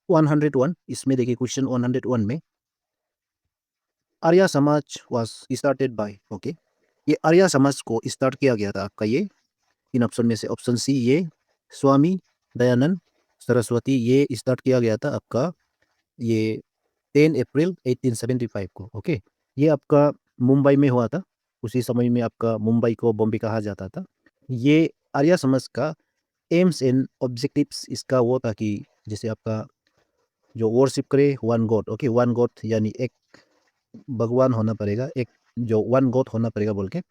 101 इसमें देखिए क्वेश्चन 101 में Arya Samaj was started by okay. ये आर्य समाज को स्टार्ट किया गया था आपका ये इन ऑप्शन में से ऑप्शन सी ये स्वामी दयानंद सरस्वती ये स्टार्ट किया गया था आपका ये 10 अप्रैल 1875 को ओके। ये आपका मुंबई में हुआ था। उसी समय में आपका मुंबई को बॉम्बे कहा जाता था। ये आर्य समाज का एम्स एंड ऑब्जेक्टिव्स इसका वो था कि जैसे आपका जो वर्शिप करे one God okay. One God यानी एक भगवान होना पड़ेगा, एक जो वन गॉड होना पड़ेगा बोल के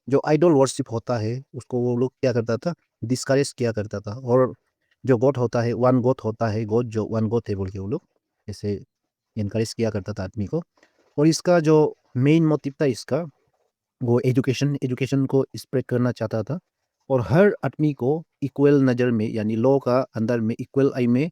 जो आइडल वर्शिप होता है उसको वो लोग क्या करता था, डिस्करेज किया करता था। और जो गॉड होता है वन गॉड होता है, गॉड जो वन गॉड है बोल के वो लोग ऐसे इनकरेज किया करता था आदमी को। और इसका जो मेन मोटिव था इसका वो एजुकेशन एजुकेशन को स्प्रेड करना चाहता था। और हर आदमी को इक्वल नज़र में यानी लॉ का अंदर में इक्वल आई में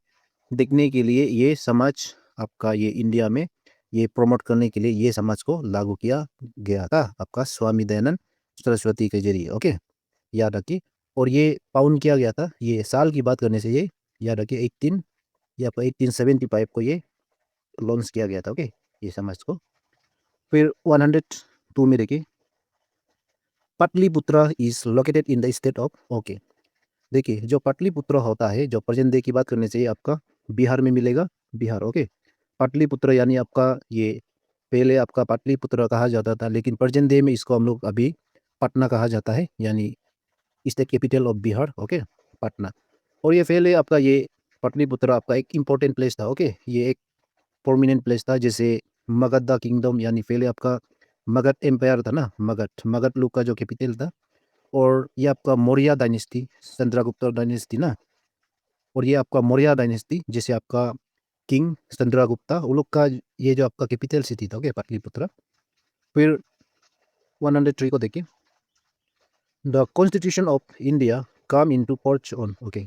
देखने के लिए ये समाज आपका ये इंडिया में ये प्रमोट करने के लिए ये समाज को लागू किया गया था आपका स्वामी दयानंद सरस्वती के जरिए ओके। याद रखिए। और ये पाउंड किया गया था, ये साल की बात करने से ये याद रखिए 18 या 1875 को ये लॉन्च किया गया था ओके ये समाज को। फिर 102 में देखिए Pataliputra is located in the state of okay. देखिए जो पाटलिपुत्र होता है जो प्रेजेंट डे की बात करने से ये आपका बिहार में मिलेगा, बिहार ओके। पाटलिपुत्र यानी आपका ये पहले आपका पाटलिपुत्र कहा जाता था लेकिन प्रेजेंट डे में इसको हम लोग अभी पटना कहा जाता है यानी state capital of Bihar okay Patna. और ये पहले आपका ये पाटलिपुत्र आपका एक इम्पोर्टेंट प्लेस था ओके। ये एक प्रोमिनेंट प्लेस था जैसे मगध किंगडम यानी पहले आपका मगध एम्पायर था ना, मगध मगध लोग का जो कैपिटल था। और ये आपका मौर्य डायनेस्टी चंद्रगुप्त डायनेस्टी ना। और ये आपका मौर्य डायनेस्टी जैसे आपका किंग चंद्रगुप्ता वो लोग का ये जो आपका कैपिटल सिटी था ओके पाटलिपुत्र। फिर 103 को देखिए the constitution of India come into force on okay.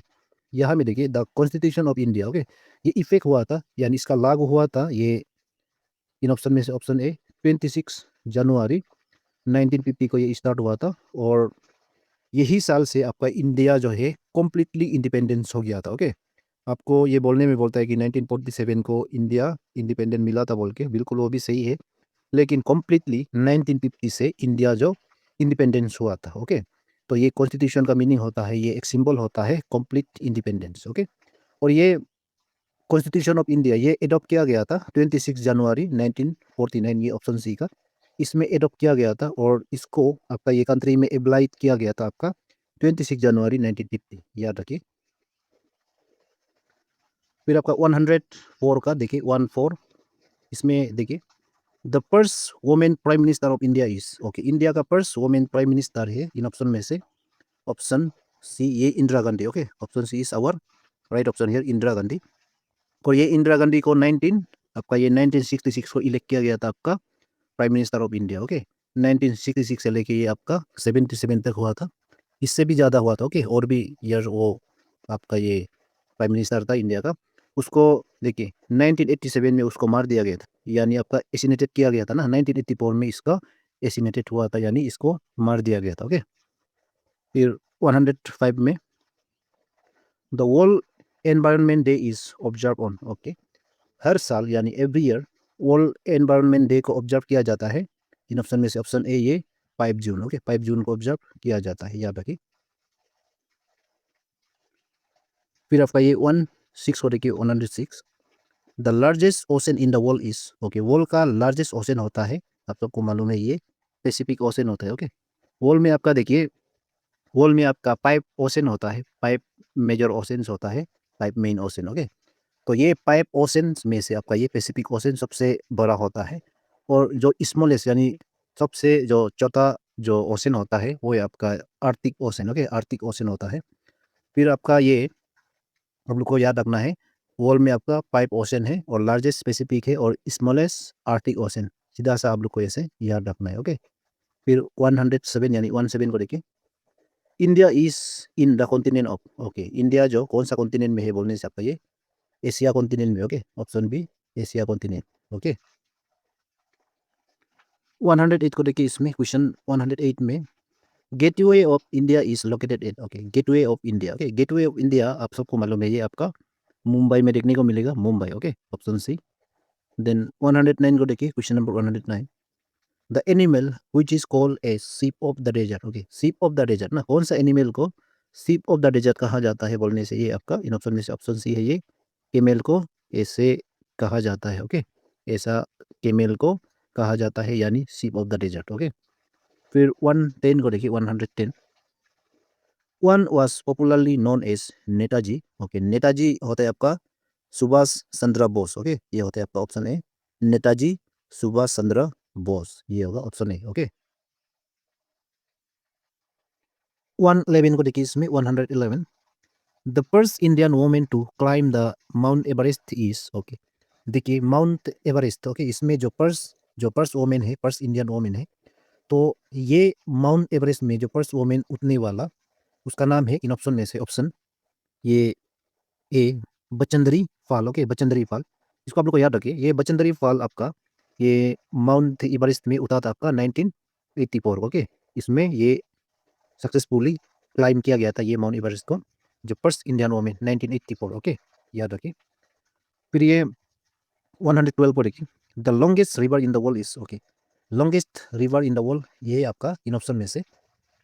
यहाँ में देखिए the constitution of India okay ये इफेक्ट हुआ था यानी इसका लागू हुआ था ये इन ऑप्शन में से ऑप्शन ए 26 जनवरी 1950 को ये स्टार्ट हुआ था। और यही साल से आपका इंडिया जो है कम्प्लीटली इंडिपेंडेंस हो गया था ओके। आपको ये बोलने में बोलता है कि 1947 को इंडिया इंडिपेंडेंट मिला था बोल के, बिल्कुल वो भी सही है। लेकिन कम्प्लीटली 1950 से इंडिया जो इंडिपेंडेंस हुआ था ओके। तो ये कॉन्स्टिट्यूशन का मीनिंग होता है, ये एक सिंबल होता है कंप्लीट इंडिपेंडेंस ओके। और ये कॉन्स्टिट्यूशन ऑफ इंडिया ये एडॉप्ट किया गया था 26 जनवरी 1949 ये ऑप्शन सी का इसमें एडॉप्ट किया गया था। और इसको आपका ये कंट्री में एब्लाइड किया गया था आपका 26 जनवरी 1950 याद रखिए। फिर आपका 104 का देखिए 14 इसमें देखिए the first women prime minister of India is okay. India का फर्स्ट वुमेन प्राइम मिनिस्टर है इन ऑप्शन में से ऑप्शन सी ये Indira Gandhi okay. Option C is our right option here Indira Gandhi. और ये इंदिरा गांधी को 19 आपका ये 1966 को इलेक्ट किया गया था आपका prime minister of India okay. 1966 से लेके ये आपका 77 तक हुआ था, इससे भी ज़्यादा हुआ था ओके। और भी ईयर वो आपका ये प्राइम मिनिस्टर था इंडिया का। उसको देखिए 1987 में उसको मार दिया गया था यानी आपका एसिनेटेड किया गया था ना 1984 में इसका एसिनेटेड हुआ था यानी इसको मार दिया गया था ओके। फिर 105 में the world environment day is observe on okay. हर साल यानी every year world environment day को ऑब्जर्व किया जाता है इन ऑप्शन में से ऑप्शन ए ये 5 जून ओके 5 जून को ऑब्जर्व किया जाता है याद रखिए। फिर आपका ये 16 हो देखिए 106 the largest ocean in the world is okay. World का लार्जेस्ट ओशन होता है आप सबको मालूम है ये पैसिफिक ओशन होता है ओके। वर्ल्ड में आपका देखिए वर्ल्ड में आपका 5 ओशन होता है, 5 मेजर ओशंस होता है, 5 मेन ओशन ओके। तो ये 5 ओशन में से आपका ये पैसिफिक ओशन सबसे बड़ा होता है। और जो स्मॉलेस्ट यानी सबसे जो छोटा जो ओशन होता है वो है आपका Arctic ocean okay. Arctic ocean होता है। फिर आपका ये हम लोग को याद रखना है वर्ल्ड में आपका 5 ओशन है और लार्जेस्ट पैसिफिक है और स्मॉलेस्ट आर्टिक ओशन, सीधा सा आप लोग को ऐसे याद रखना है ओके। फिर 107 यानी 17 को देखिए India is in the continent of okay. India जो कौन सा कॉन्टिनेंट में है बोलने से आपका ये एशिया कॉन्टिनेंट में okay. Option B Asia continent okay. 108 को देखिए इसमें क्वेश्चन 108 में gateway of India is located at okay. Gateway of India okay. Gateway of India आप सबको मालूम है ये आपका मुंबई में देखने को मिलेगा, Mumbai, okay, option C. Then 109 को देखिए, question number 109। The animal which is called a sheep of the desert, okay, sheep of the desert ना, कौन सा एनिमल को सीप ऑफ द डेजर्ट कहा जाता है बोलने से ये आपका इन ऑप्शन में से ऑप्शन सी है, ये केमेल को ऐसे कहा जाता है, ओके, ऐसा केमेल को कहा जाता है, यानी सीप ऑफ द डेजर्ट, ओके। फिर 110 को देखिए, 110। One was popularly known as Netaji, okay, Netaji होता है आपका सुभाष चंद्र बोस, ओके, ये होता है आपका ऑप्शन ए, नेताजी सुभाष चंद्र बोस, ये होगा ऑप्शन ए, ओके। 111 को देखिए, इसमें 111। The first Indian women to climb the Mount Everest is, okay, देखिए माउंट एवरेस्ट, ओके, इसमें जो फर्स्ट वुमेन है, फर्स्ट इंडियन वुमेन है, तो ये माउंट एवरेस्ट में जो फर्स्ट वुमेन उठने वाला, उसका नाम है इन ऑप्शन में से ऑप्शन ये ए, बचंदरी फॉल, ओके, बचंदरी फॉल, इसको आप लोग को याद रखिए, ये बचंदरी फॉल आपका ये माउंट एवरेस्ट में उठा था आपका 1984, ओके, इसमें ये सक्सेसफुली क्लाइम किया गया था ये माउंट एवरेस्ट को, जो फर्स्ट इंडियन वुमेन 1984, ओके, याद रखिए। फिर ये 112 को देखिए, the longest river in the world is, okay, longest river in the world, ये आपका इन ऑप्शन में से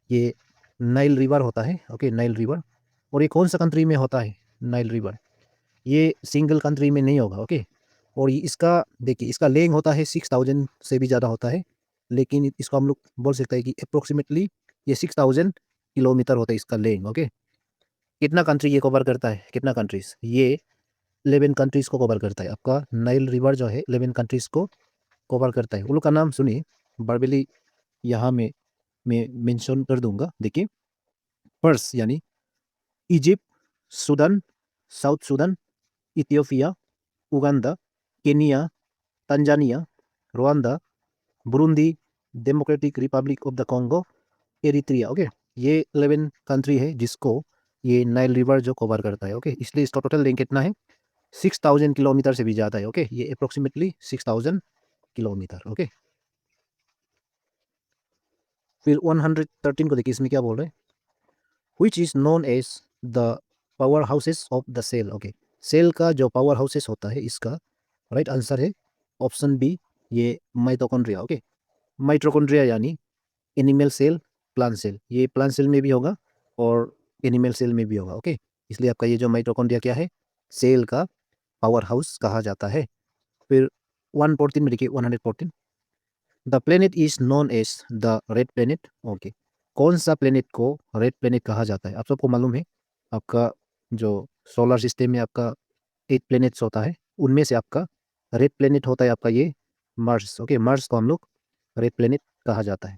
ये नाइल रिवर होता है, ओके, नाइल रिवर। और ये कौन सा कंट्री में होता है नाइल रिवर, ये सिंगल कंट्री में नहीं होगा, ओके। और इसका देखिए, इसका लेंथ होता है 6000 से भी ज़्यादा होता है, लेकिन इसको हम लोग बोल सकते हैं कि अप्रोक्सीमेटली ये 6000 किलोमीटर होता है इसका लेंथ, ओके। कितना कंट्री ये कवर करता है, कितना कंट्रीज, ये 11 कंट्रीज को कवर करता है, आपका नाइल रिवर जो है 11 कंट्रीज को कवर करता है। उन लोग का नाम सुनिए बर्बली, यहाँ में मैं मेंशन कर दूंगा, देखिए, फर्स्ट यानी Egypt, Sudan, south Sudan, Ethiopia, Uganda, Kenya, Tanzania, Rwanda, Burundi, democratic Republic of the Congo, Eritrea, okay. ये 11 कंट्री है जिसको ये नाइल रिवर जो कवर करता है, ओके, इसलिए इसका टोटल लेंथ कितना है, 6000 किलोमीटर से भी ज़्यादा है, ओके, ये अप्रोक्सीमेटली 6000 किलोमीटर, ओके। फिर 113 को देखिए, इसमें क्या बोल रहे हैं, which is known as the power houses of the cell, okay, cell का जो पावर हाउसेस होता है, इसका राइट आंसर है ऑप्शन बी, ये माइटोकॉन्ड्रिया, ओके, माइटोकॉन्ड्रिया यानी एनिमल सेल, प्लांट सेल, ये प्लांट सेल में भी होगा और एनिमल सेल में भी होगा, ओके, इसलिए आपका ये जो माइटोकॉन्ड्रिया क्या है, सेल का पावर हाउस कहा जाता है। फिर 114 में देखिए, 114, the planet is known as the red planet, okay, कौन सा प्लेनेट को रेड प्लेनेट कहा जाता है, आप सबको मालूम है, आपका जो सोलर सिस्टम में आपका 8 प्लेनेट्स होता है, उनमें से आपका रेड प्लेनेट होता है आपका ये मार्स, ओके, मार्स को हम लोग रेड प्लेनेट कहा जाता है।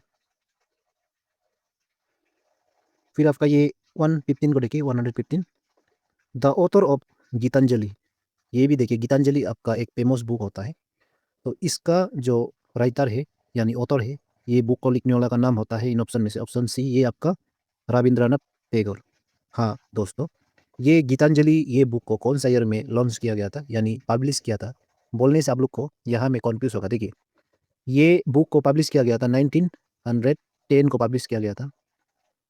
फिर आपका ये 115 को देखिए, 115, द ऑथर ऑफ गीतांजलि, ये भी देखिए, गीतांजलि आपका एक फेमस बुक होता है, तो इसका जो राइटर है यानी ऑथर है, ये बुक को लिखने वाला का नाम होता है इन ऑप्शन में से ऑप्शन सी, ये आपका रविंद्रनाथ टैगोर। हाँ दोस्तों, ये गीतांजलि ये बुक को कौन सा ईयर में लॉन्च किया गया था यानी पब्लिश किया था, बोलने से आप लोग को यहाँ में कन्फ्यूज होगा, देखिए, ये बुक को पब्लिश किया गया था 1910 को पब्लिश किया गया था,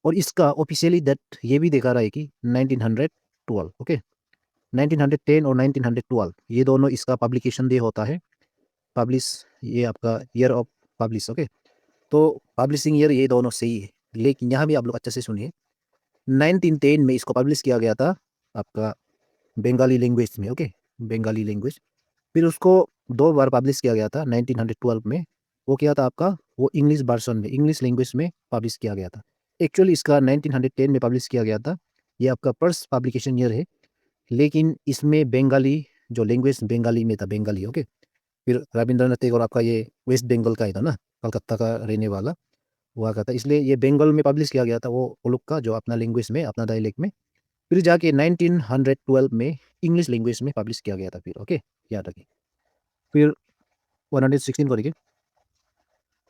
और इसका ऑफिशियली डेट ये भी देखा रहा है कि 1912, ओके, 1910 और 1912 ये दोनों इसका पब्लिकेशन डे होता है, पब्लिश, ये आपका ईयर ऑफ पब्लिश, ओके। तो पब्लिशिंग ईयर ये दोनों सही है, लेकिन यहाँ भी आप लोग अच्छे से सुनिए, 1910 में इसको पब्लिश किया गया था आपका बंगाली लैंग्वेज में, ओके, बंगाली लैंग्वेज। फिर उसको 2 बार पब्लिश किया गया था 1912 में, वो क्या था आपका, वो इंग्लिश वर्जन में, इंग्लिश लैंग्वेज में पब्लिश किया गया था। एक्चुअली इसका 1910 में पब्लिश किया गया था, ये आपका फर्स्ट पब्लिकेशन ईयर है, लेकिन इसमें बंगाली जो लैंग्वेज बंगाली में था, बंगाली, ओके। फिर रविंद्रनाथ टैगोर आपका ये वेस्ट बंगाल का ही था ना, कलकत्ता का रहने वाला हुआ का था, इसलिए ये बंगाल में पब्लिश किया गया था, वो लोग का जो अपना लैंग्वेज में, अपना डायलेक्ट में। फिर जाके 1912 में इंग्लिश लैंग्वेज में पब्लिश किया गया था फिर, ओके, याद रखिए। फिर 116 को देखिए,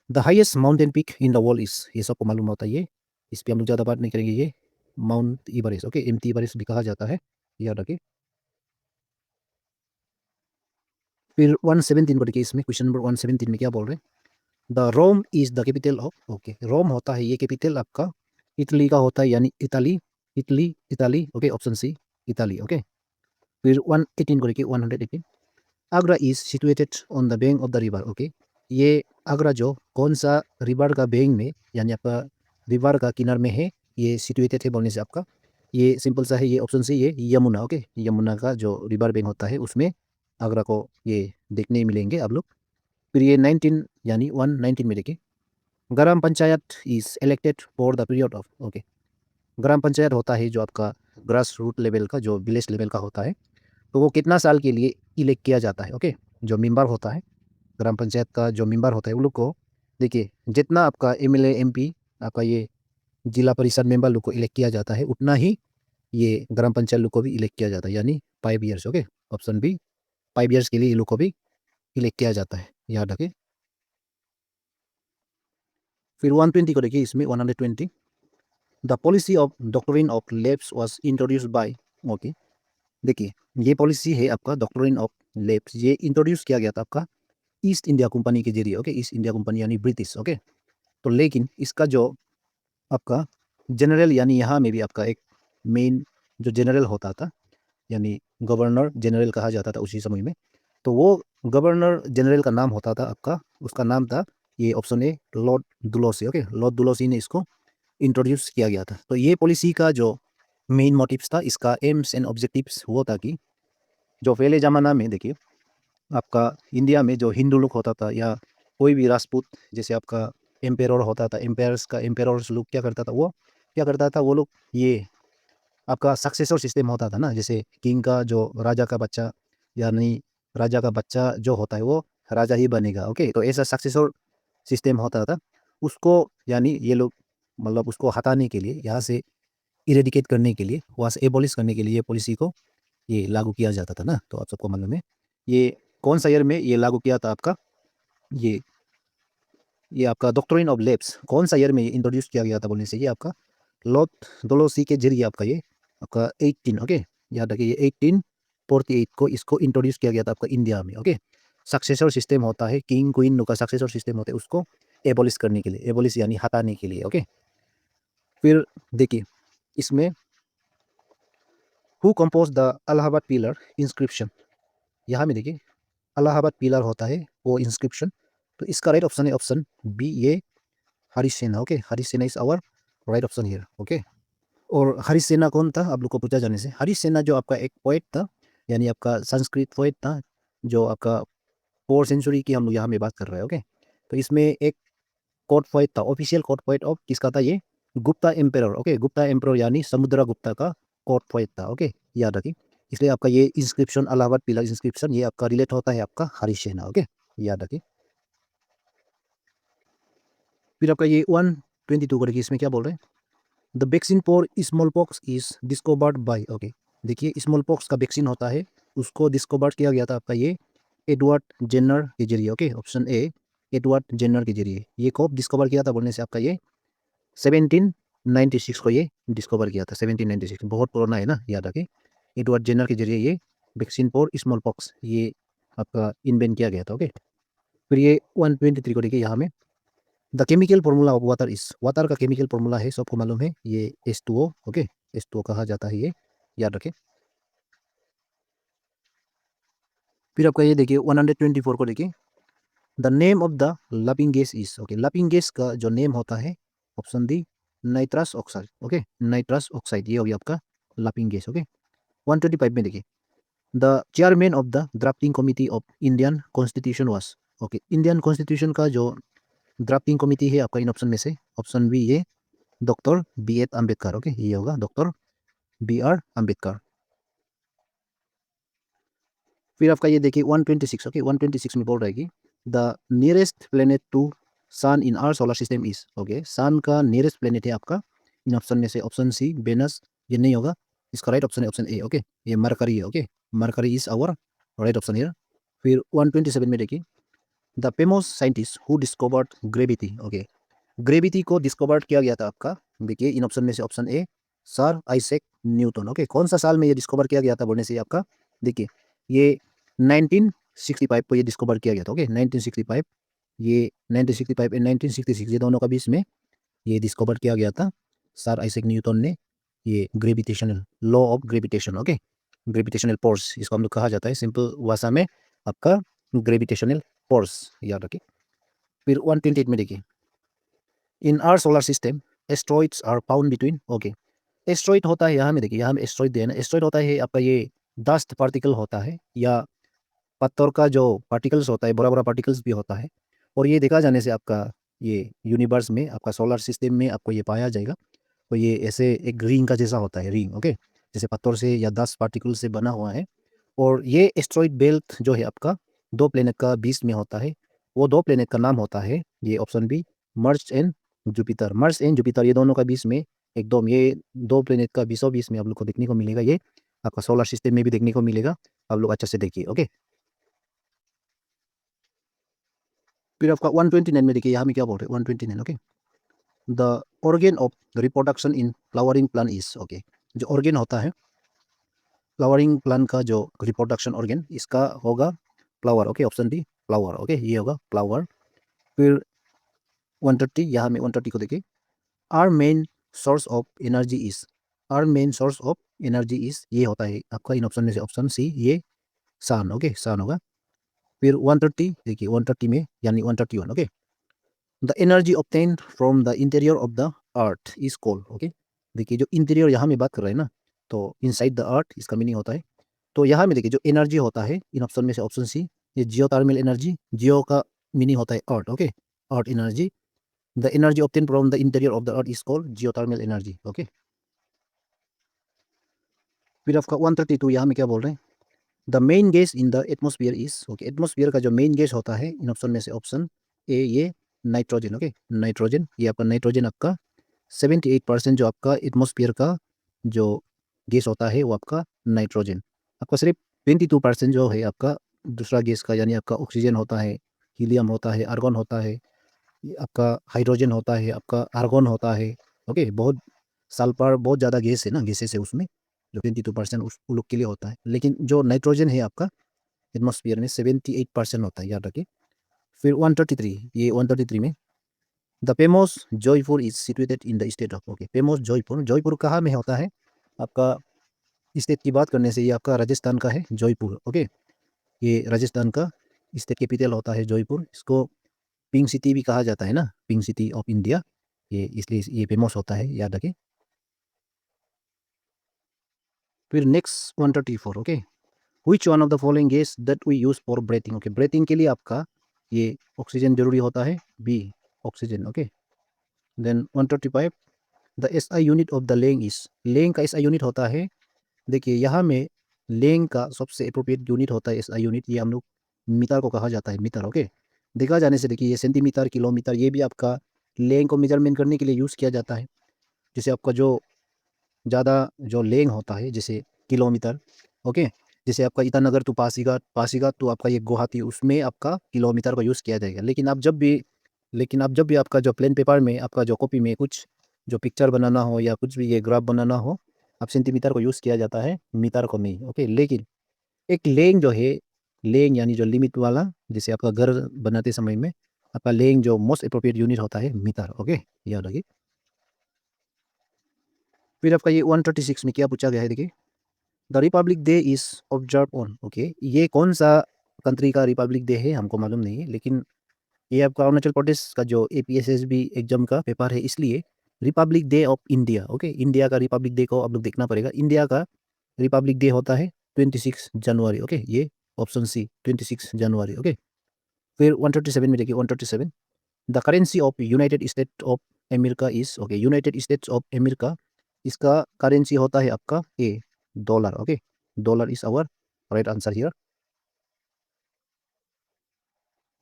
the highest mountain peak in the world is, ये सबको मालूम होता है, ये इस पर हम लोग ज़्यादा बात नहीं करेंगे, ये Mount Everest, okay, MT Everest भी कहा जाता है, याद रखिए। फिर 117 को देखिए, इसमें क्वेश्चन नंबर 117 में क्या बोल रहे हैं, the Rome is the capital of, okay, Rome होता है ये कैपिटल आपका इटली का होता है, यानी Italy, Italy, Italy, okay, option C, Italy, okay. फिर 118 को देखिए 118 Agra is situated on the bank of the river okay. ये आगरा जो कौन सा रिवर का बैंक में यानी आपका रिवर का किनार में है ये सिचुएटेड है बोलने से आपका ये सिंपल सा है ये ऑप्शन से ये यमुना ओके यमुना का जो रिवर बैंक होता है उसमें आगरा को ये देखने मिलेंगे आप लोग। फिर ये 19 यानी 119 में देखिए gram panchayat is elected for the period of okay. Gram panchayat होता है जो आपका ग्रास रूट लेवल का जो विलेज लेवल का होता है तो वो कितना साल के लिए इलेक्ट किया जाता है ओके। जो मेंबर होता है ग्राम पंचायत का जो मेंबर होता है वो लोग को देखिए जितना आपका एमएलए एमपी आपका ये जिला परिषद मेंबर लोग को इलेक्ट किया जाता है उतना ही ये ग्राम पंचायत लोग को भी इलेक्ट किया जाता है यानी 5 years okay. Option B 5 years के लिए ये लोग को भी इलेक्ट किया जाता है याद रखें। फिर 120 को देखिए इसमें 120 the policy of doctrine of labs was introduced by okay. देखिए ये पॉलिसी है आपका डॉक्ट्रिन ऑफ लेब्स ये इंट्रोड्यूस किया गया था आपका ईस्ट इंडिया कंपनी के जरिए ओके। ईस्ट इंडिया कंपनी यानी ब्रिटिश ओके। तो लेकिन इसका जो आपका जनरल यानी यहाँ में भी आपका एक मेन जो जनरल होता था यानी गवर्नर जनरल कहा जाता था उसी समय में। तो वो गवर्नर जनरल का नाम होता था आपका उसका नाम था ये option A Lord Dalhousie okay. Lord Dalhousie ने इसको इंट्रोड्यूस किया गया था। तो ये पॉलिसी का जो मेन मोटिव्स था इसका एम्स एंड ऑब्जेक्टिव्स वो था कि जो पहले ज़माना में देखिए आपका इंडिया में जो हिंदू लोग होता था या कोई भी राजपूत जैसे आपका एम्पेरर होता था एम्पायर्स का एम्पेरर्स लोग क्या करता था वो क्या करता था वो लोग ये आपका सक्सेसर सिस्टम होता था ना जैसे किंग का जो राजा का बच्चा यानी राजा का बच्चा जो होता है वो राजा ही बनेगा ओके। तो ऐसा सक्सेसर सिस्टम होता था उसको यानी ये लोग मतलब उसको हटाने के लिए यहाँ से इरेडिकेट करने के लिए वहाँ से एबॉलिश करने के लिए ये पॉलिसी को ये लागू किया जाता था ना। तो आप सबको मालूम है ये कौन सा ईयर में ये लागू किया था आपका ये ये आपका डॉक्ट्रिन ऑफ लेब्स कौन सा ईयर में ये इंट्रोड्यूस किया गया था बोलने से ये आपका लॉर्ड डुलोसी के जरिए आपका ये आपका 18 ओके। याद रखिए ये 1848 को इसको इंट्रोड्यूस किया गया था आपका इंडिया में ओके। सक्सेसर सिस्टम होता है किंग क्वीन का सक्सेसर सिस्टम होता है उसको एबॉलिश करने के लिए एबॉलिश यानी हटाने के लिए ओके। फिर देखिए इसमें who compose the Allahabad pillar inscription यहाँ में देखिए अलाहाबाद पिलर होता है वो इंस्क्रिप्शन। तो इसका राइट ऑप्शन है ऑप्शन बी ये Harishena okay. Harishena is our right option here okay. और हरीश सेना कौन था आप लोग को पूछा जाने से हरीश सेना जो आपका एक पोएट था यानी आपका संस्कृत पोएट था जो आपका 4th सेंचुरी की हम लोग यहाँ में बात कर रहे हैं ओके। तो इसमें एक कोर्ट पोएट था ऑफिशियल कोर्ट पोएट ऑफ किसका था ये Gupta emperor okay. Gupta emperor यानी समुद्र गुप्ता का कोर्ट पोएट था ओके याद रखिए। इसलिए आपका ये इंस्क्रिप्शन अलाहाबाद पिलर इंस्क्रिप्शन ये आपका रिलेट होता है आपका हरीश सेना ओके याद रखिए। फिर आपका ये 122 को देखिए इसमें क्या बोल रहे हैं the vaccine for small pox is discovered by okay. देखिए स्मॉल पॉक्स का वैक्सीन होता है उसको डिस्कवर किया गया था आपका ये एडवर्ड जेनर के जरिए okay. Option A Edward Jenner के जरिए ये कब डिस्कवर किया था बोलने से आपका ये 1796 को ये डिस्कवर किया था 1796 बहुत पुराना है ना याद रखें। एडवर्ड जेनर के जरिए ये वैक्सीन फॉर स्मॉल पॉक्स ये आपका इन्वेंट किया गया था ओके। फिर ये 123 को देखिए यहाँ में the chemical formula of water is water का केमिकल फॉर्मूला है सबको मालूम है ये H2O ओके। H2O कहा जाता है ये याद रखें। फिर आपका ये देखिए 124 को देखिए the name of the laughing gas is okay. Laughing gas का जो नेम होता है option D nitrous oxide okay. Nitrous oxide ये हो गया आपका लाफिंग गैस ओके। 125 में देखिए the chairman of the drafting committee of Indian constitution was okay. Indian constitution का जो ड्राफ्टिंग कमिटी है आपका इन ऑप्शन में से ऑप्शन बी ये डॉक्टर B.R. अम्बेडकर ओके ये होगा डॉक्टर B.R. अम्बेडकर। फिर आपका ये देखिए 126 ओके 126 में बोल रहा है कि the nearest planet to sun in our solar system is okay. Sun का नियरेस्ट प्लेनेट है आपका इन ऑप्शन में से ऑप्शन सी वेनस ये नहीं होगा इसका राइट ऑप्शन है ऑप्शन ए ओके। ये मरकरी है okay mercury is our right option here. फिर 127 में देखिए the famous scientist who discovered gravity okay. Gravity को डिस्कवर किया गया था आपका देखिए इन ऑप्शन में से option A sir Isaac Newton okay. कौन सा साल में ये डिस्कवर किया गया था बोलने से आपका देखिए ये 1965 को ये डिस्कवर किया गया था ओके। 1965 ये 1965 एंड 1966 ये दोनों का बीच में ये डिस्कवर किया गया था सर आइजैक न्यूटन ने ये gravitational law of gravitation okay gravitational force इसको हम लोग कहा जाता है, सिंपल भाषा में आपका ग्रेविटेशनल फोर्स याद रखिए। फिर 128 में देखिए, in our solar system asteroids are found between, okay, asteroid होता है यहाँ में देखिए, यहाँ में एस्ट्रॉइड दिया है ना, एस्ट्रॉइड होता है आपका ये डस्ट पार्टिकल होता है या पत्थर का जो पार्टिकल्स होता है, बड़ा बड़ा पार्टिकल्स भी होता है। और ये देखा जाने से आपका ये यूनिवर्स में आपका सोलर सिस्टम में आपको ये पाया जाएगा। तो ये ऐसे एक रिंग का जैसा होता है, रिंग, ओके, जैसे पत्थर से या डस्ट पार्टिकल से बना हुआ है। और ये एस्ट्रॉइड बेल्ट जो है आपका दो प्लेनेट का बीच में होता है। वो दो प्लेनेट का नाम होता है, ये option B, Mars and Jupiter. Mars and Jupiter ये दोनों का बीच में एकदम ये दो प्लेनेट का बीचों बीच में आप लोग को देखने को मिलेगा। ये आपका सोलर सिस्टम में भी देखने को मिलेगा, आप लोग अच्छे से देखिए, ओके। फिर आपका 129 में देखिए, यहाँ में क्या बोल रहे हैं 129, okay, the organ of reproduction in flowering plant is, okay, जो ऑर्गेन होता है फ्लावरिंग प्लांट का जो रिप्रोडक्शन ऑर्गेन इसका होगा flower, okay, option D flower, okay, ये होगा फ्लावर। फिर 130, यहाँ में 130 को देखिए, our main source of energy is, our main source of energy is, ये होता है आपका इन ऑप्शन में से ऑप्शन सी, ये सन, ओके, सन होगा। फिर 130 देखिए, 130 में यानी 131, okay, the energy obtained from the interior of the earth is called, okay, देखिए जो इंटीरियर यहाँ में बात कर रहे हैं ना, तो इनसाइड द अर्थ इसका मीनिंग होता है। तो यहाँ में देखिए जो एनर्जी होता है इन ऑप्शन में से ऑप्शन सी, ये जियोथर्मल एनर्जी, जियो का मीनिंग होता है earth, okay, earth energy, the energy obtain from the interior of the earth is called geothermal energy, okay. फिर आपका 132 यहाँ में क्या बोल रहे हैं, the main gas in the atmosphere is, okay, atmosphere का जो मेन गैस होता है इन ऑप्शन में से ऑप्शन ए, ये नाइट्रोजन, ओके, नाइट्रोजन, ये आपका नाइट्रोजन आपका 78% जो आपका एटमोसफियर का जो गैस होता है वो आपका नाइट्रोजन, आपका सिर्फ 22% जो है आपका दूसरा गैस का, यानी आपका ऑक्सीजन होता है, हीलियम होता है, आर्गन होता है, ये आपका हाइड्रोजन होता है, आपका आर्गन होता है, ओके, बहुत सल्फर बहुत ज़्यादा गैस है ना, गैसेस है उसमें, जो 22% उस उन लोग के लिए होता है। लेकिन जो नाइट्रोजन है आपका एटमोसफियर में 78% होता है, याद रखिए। फिर 133, ये 133 में, the famous Jaipur is situated in the state of, okay, famous Jaipur, Jaipur कहाँ में होता है आपका, स्टेट की बात करने से ये आपका राजस्थान का है जयपुर, ओके, ये राजस्थान का स्टेट कैपिटल होता है जयपुर। इसको पिंक सिटी भी कहा जाता है ना, पिंक सिटी ऑफ इंडिया, ये इसलिए ये फेमस होता है, याद रखें। फिर next 134, okay, which one of the following gas that we use for breathing, okay, breathing के लिए आपका ये ऑक्सीजन जरूरी होता है, B oxygen, okay. Then 135, the S I unit of the length is, length का एस आई यूनिट होता है, देखिए यहाँ में लेंग का सबसे अप्रोप्रिएट यूनिट होता है एस आई यूनिट, ये हम लोग मीटर को कहा जाता है, मीटर, ओके। देखा जाने से देखिए ये सेंटीमीटर, किलोमीटर, ये भी आपका लेंग को मेजरमेंट करने के लिए यूज़ किया जाता है। जैसे आपका जो ज़्यादा जो लेंग होता है जैसे किलोमीटर, ओके, जैसे आपका ईटानगर टू पासीघाट, पासीघाट तो आपका ये गुवाहाटी, उसमें आपका किलोमीटर का यूज़ किया जाएगा। लेकिन आप जब भी आपका जो प्लेन पेपर में आपका जो कॉपी में कुछ जो पिक्चर बनाना हो या कुछ भी ये ग्राफ बनाना हो, आप सेंटीमीटर को यूज़ किया जाता है, मीटर को नहीं, ओके। लेकिन एक लेंग जो है, लेंग यानी जो लिमिट वाला, जैसे आपका घर बनाते समय में आपका लेंग जो मोस्ट अप्रोप्रिएट यूनिट होता है मीटर, ओके, याद रखिए। फिर आपका ये 136 में क्या पूछा गया है देखिए, the Republic day is observe on, okay, ये कौन सा कंट्री का रिपब्लिक डे है हमको मालूम नहीं है, लेकिन ये आपका अरुणाचल प्रदेश का जो एपीएसएसबी एग्जाम का पेपर है, इसलिए Republic day of India, okay, India का रिपब्लिक डे को आप लोग देखना पड़ेगा। इंडिया का रिपब्लिक डे होता है 26 जनवरी, ओके, ये ऑप्शन सी 26 जनवरी, ओके। फिर 137 में देखिए, 137, the currency of United State of America is, okay, United States of America, इसका करेंसी होता है आपका A dollar, okay, dollar is our right answer here.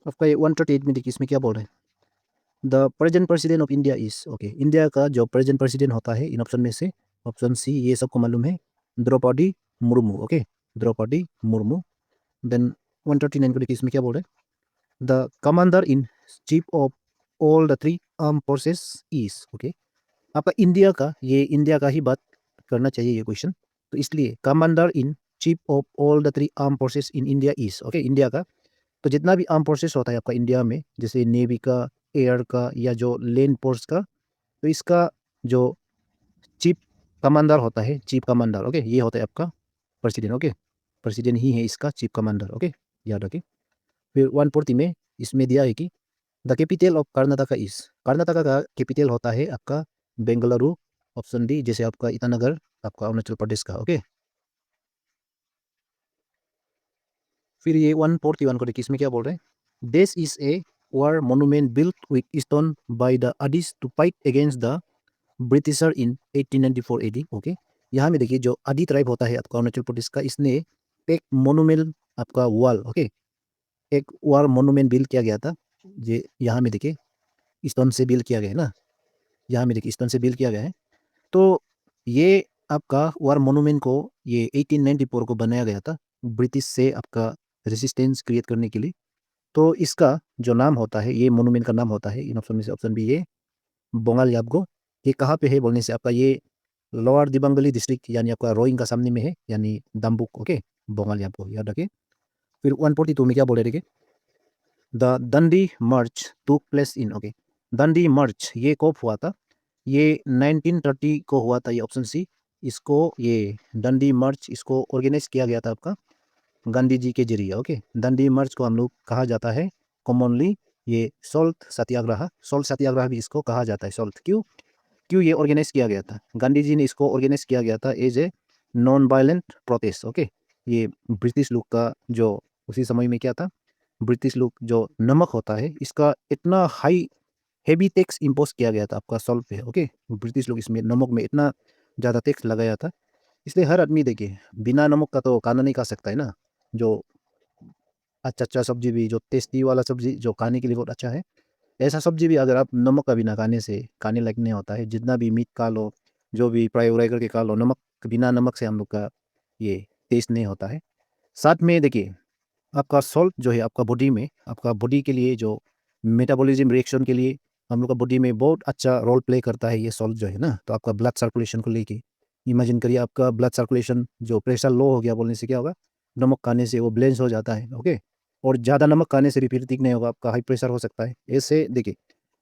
आपका ये 138 में देखिए, इसमें क्या बोल रहे हैं, the present president of India is, okay, India का जो प्रेजेंट प्रेसिडेंट होता है इन ऑप्शन में से ऑप्शन सी, ये सबको मालूम है, द्रौपदी मुर्मू, ओके, द्रौपदी मुर्मू। देन 139 को देखिए, इसमें क्या बोल रहे हैं, the commander in chief of all the three arm forces is, okay, आपका इंडिया का, ये इंडिया का ही बात करना चाहिए ये क्वेश्चन, तो इसलिए commander in chief of all the three arm forces in India is, okay, India का तो जितना भी आर्म फोर्सेस होता है आपका इंडिया में, जैसे नेवी का, एयर का या जो लैंड फोर्स का, तो इसका जो चीफ कमांडर होता है, चीफ कमांडर, ओके, ये होता है आपका प्रेसिडेंट, ओके। प्रेसिडेंट ही है इसका चीफ कमांडर, ओके, याद रखिए। फिर 140 में इसमें दिया है कि the capital of Karnataka is, Karnataka का कैपिटल होता है आपका बेंगलुरु, ऑप्शन डी, जैसे आपका ईटानगर आपका अरुणाचल प्रदेश का, ओके। फिर ये 141 को देखिए, इसमें क्या बोल रहे हैं, this is a war monument built with stone by the Adis to fight against the britisher in 1894 AD, okay. यहाँ में देखिए जो आदि ट्राइब होता है आपका अरुणाचल प्रदेश का, इसने एक मोनूमेंट आपका वॉल, ओके, एक वार मोनूमेंट बिल्ड किया गया था। ये यहाँ में देखिए स्टोन से बिल्ड किया गया है ना, यहाँ में देखिए स्टोन से बिल्ड किया गया है। तो ये आपका वार मोनूमेंट को ये 1894 को बनाया गया था ब्रिटिश से आपका रेजिस्टेंस क्रिएट करने के लिए। तो इसका जो नाम होता है, ये मोनूमेंट का नाम होता है इन ऑप्शन में से ऑप्शन बी, ये बोंगाल याबगो। ये कहाँ पे है बोलने से आपका ये लोअर दिबांग वैली डिस्ट्रिक्ट यानी आपका रोइंग का सामने में है, यानी दाम्बुक, ओके, बोंगाल याबगो, याद रखिए। फिर 142 में क्या बोले देखिए, the Dandi march took place in, okay. Dandi march ये कब हुआ था, ये 1930 को हुआ था, ये ऑप्शन सी। इसको ये दंडी मार्च इसको ऑर्गेनाइज किया गया था आपका गांधी जी के जरिए, ओके। दंडी मार्च को हम लोग कहा जाता है कॉमनली ये सॉल्ट सत्याग्रह, सॉल्ट सत्याग्रह भी इसको कहा जाता है, सॉल्ट। क्यों, क्यों ये ऑर्गेनाइज किया गया था, गांधी जी ने इसको ऑर्गेनाइज किया गया था as a non violent protest, okay. ये ब्रिटिश लोग का जो उसी समय में क्या था, ब्रिटिश लोग जो नमक होता है इसका इतना हाई हेवी टैक्स इम्पोज किया गया था आपका सॉल्ट पे, ओके। ब्रिटिश लोग इसमें नमक में इतना ज़्यादा टैक्स लगाया था, इसलिए हर आदमी देखिए बिना नमक का तो खाना नहीं खा सकता है ना। जो अच्छा अच्छा सब्जी भी, जो टेस्टी वाला सब्जी जो खाने के लिए बहुत अच्छा है, ऐसा सब्जी भी अगर आप नमक का बिना खाने से खाने लायक नहीं होता है। जितना भी मीट खा लो, जो भी फ्राई व्राई करके खा लो, नमक बिना नमक से हम लोग का ये टेस्ट नहीं होता है। साथ में देखिए आपका सॉल्ट जो है आपका बॉडी में, आपका बॉडी के लिए जो मेटाबॉलिज्म रिएक्शन के लिए हम लोग का बॉडी में बहुत अच्छा रोल प्ले करता है ये सॉल्ट जो है ना। तो आपका ब्लड सर्कुलेशन को लेके इमेजिन करिए, आपका ब्लड सर्कुलेशन जो प्रेशर लो हो गया बोलने से क्या होगा, नमक खाने से वो बैलेंस हो जाता है, ओके। और ज़्यादा नमक खाने से भी फिर ठीक नहीं होगा, आपका हाई प्रेशर हो सकता है। ऐसे देखिए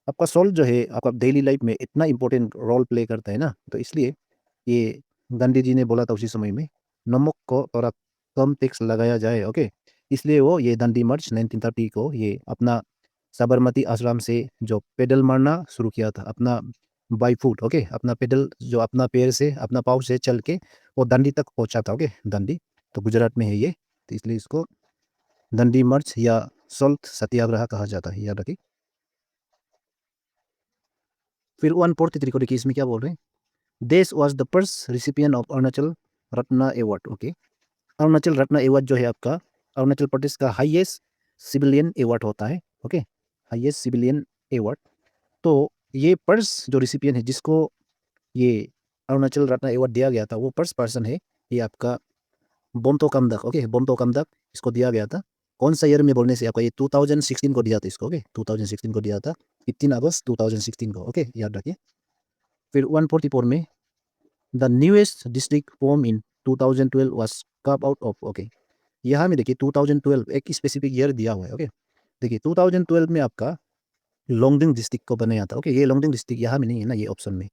आपका सॉल्ट जो है आपका डेली लाइफ में इतना इंपॉर्टेंट रोल प्ले करता है ना, तो इसलिए ये गांधी जी ने बोला था उसी समय में नमक को थोड़ा कम टैक्स लगाया जाए, ओके। इसलिए वो ये दांडी मार्च 1930 को ये अपना साबरमती आश्रम से जो पैदल मारना शुरू किया था, अपना बाई फुट, ओके, अपना पैदल जो अपना पैर से अपना पाँव से चल के वो दांडी तक पहुंचा था, ओके। दांडी तो गुजरात में है ये, तो इसलिए इसको दांडी मार्च या सॉल्ट सत्याग्रह कहा जाता है, याद रखिए। फिर 143 को देखिए, इसमें क्या बोल रहे हैं, this was the first recipient of Arunachal Ratna award, okay. Arunachal Ratna award जो है आपका अरुणाचल प्रदेश का हाईएस्ट सिविलियन अवार्ड होता है, ओके, हाईएस्ट सिविलियन अवार्ड। तो ये फर्स्ट जो रिसिपिएंट है जिसको ये अरुणाचल रत्न अवार्ड दिया गया था, वो फर्स्ट पर्सन है ये आपका बोमतो कमदक, ओके, बोमतो कमदक इसको दिया गया था। कौन सा ईयर में बोलने से आपका ये 2016 को दिया था इसको, ओके, 2016 को दिया था, 15 अगस्त 2016 को, ओके, याद रखिए। फिर 144 में the newest district form in 2012 was carve out of, okay. यहाँ में देखिए 2012 एक स्पेसिफिक ईयर दिया हुआ है, ओके। देखिए 2012 में आपका लोंगडिंग डिस्ट्रिक्ट को बनाया था, ओके। ये लोंगडिंग डिस्ट्रिक्ट यहाँ में नहीं है ना, ये ऑप्शन में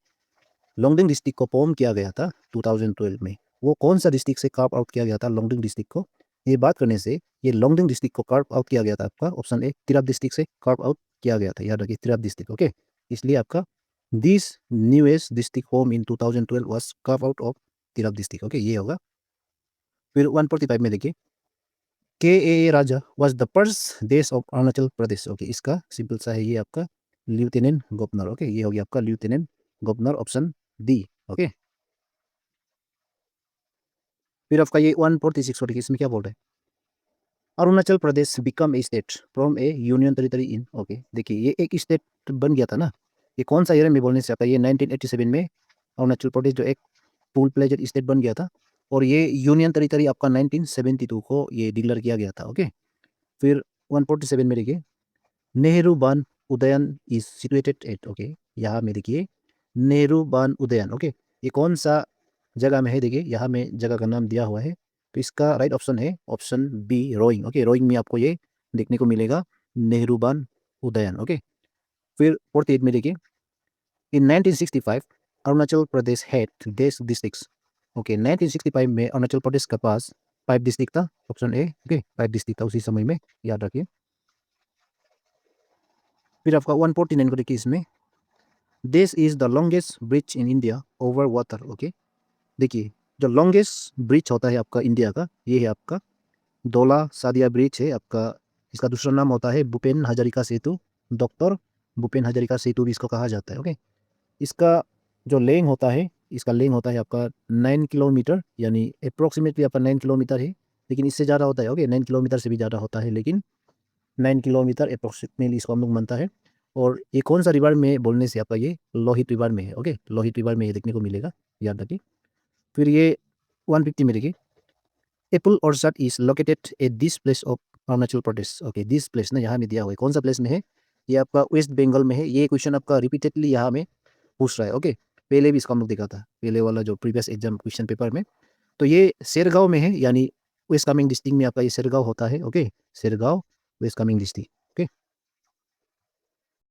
लोंगडिंग डिस्ट्रिक्ट को फॉर्म किया गया था 2012 में। वो कौन सा डिस्ट्रिक्ट से कार्व आउट किया गया था लोंगडिंग डिस्ट्रिक्ट को, ये बात करने से ये लोंगडिंग डिस्ट्रिक्ट को कार्व आउट किया गया था आपका ऑप्शन ए तिराप डिस्ट्रिक्ट से कार्व आउट किया गया था, याद रखिए तिराप डिस्ट्रिक्ट, ओके। इसलिए आपका this newest district home in 2012 was carve out of Tirap district, okay, ये होगा। फिर 145 में देखिए के ए राजा वाज द फर्स्ट देश ऑफ अरुणाचल प्रदेश, ओके। इसका सिंपल सा है ये आपका लेफ्टिनेंट गवर्नर, ओके, ये हो गया आपका lieutenant governor, option D, okay. फिर आपका ये 146 देखिए, इसमें क्या बोल रहे हैं, Arunachal Pradesh become a state from a union territory in, okay. देखिए ये एक स्टेट बन गया था ना, ये कौन सा ईयर में बोलने से आता है, ये 1987 में अरुणाचल प्रदेश जो एक फुल प्लेजेड स्टेट बन गया था। और ये यूनियन टेरिटरी आपका 1972 को ये डिक्लेयर किया गया था, ओके। फिर 147 में देखिए नेहरू बान Udayan is situated at, okay. यहाँ में देखिए नेहरू बान उदयन, ओके, ये कौन सा जगह में है, देखिए यहाँ में जगह का नाम दिया हुआ है। तो इसका राइट ऑप्शन है option B Roing, okay. Roing में आपको ये देखने को मिलेगा नेहरू बान उदयन, ओके। फिर 48 में देखिए इन 1965 अरुणाचल प्रदेश हैड देश डिस्ट्रिक्ट्स, ओके 1965 में अरुणाचल प्रदेश के पास 5 डिस्ट्रिक्ट था, ऑप्शन ए। ओके 5 डिस्ट्रिक्ट था उसी समय में, याद रखिए। फिर आपका 149 को देखिए इसमें, this is the longest bridge in India over water. Okay देखिए जो लॉन्गेस्ट ब्रिज होता है आपका इंडिया का, ये है आपका धौला सादिया ब्रिज है आपका। इसका दूसरा नाम होता है भूपेन हजारिका सेतु, डॉक्टर भूपेन हजारिका सेतु भी इसको कहा जाता है। ओके इसका जो लेंथ होता है, इसका लेंथ होता है आपका 9 किलोमीटर, यानी अप्रोक्सीमेटली आपका 9 किलोमीटर है, लेकिन इससे ज़्यादा होता है। ओके 9 किलोमीटर से भी ज़्यादा होता है, लेकिन 9 किलोमीटर अप्रोक्सीमेटली इसको हम लोग मानता है। और ये कौन सा रिवर में बोलने से आपका ये लोहित रिवर में है। ओके लोहित रिवर में ये देखने को मिलेगा, याद रखिए। फिर ये 150 में देखिए, Apple orchard is located at this place of Arunachal Pradesh. Okay this place ना यहाँ में दिया हुआ है, कौन सा प्लेस में है, ये आपका वेस्ट बंगाल में है। ये क्वेश्चन आपका रिपीटेडली यहाँ में पूछ रहा है। ओके पहले भी इसको हम लोग देखा था, पहले वाला जो प्रीवियस एग्जाम क्वेश्चन पेपर में। तो ये शेरगांव में है, यानी वेस्ट कामेंग डिस्ट्रिक्ट में आपका ये शेरगांव होता है। Okay Shergaon West Kameng district.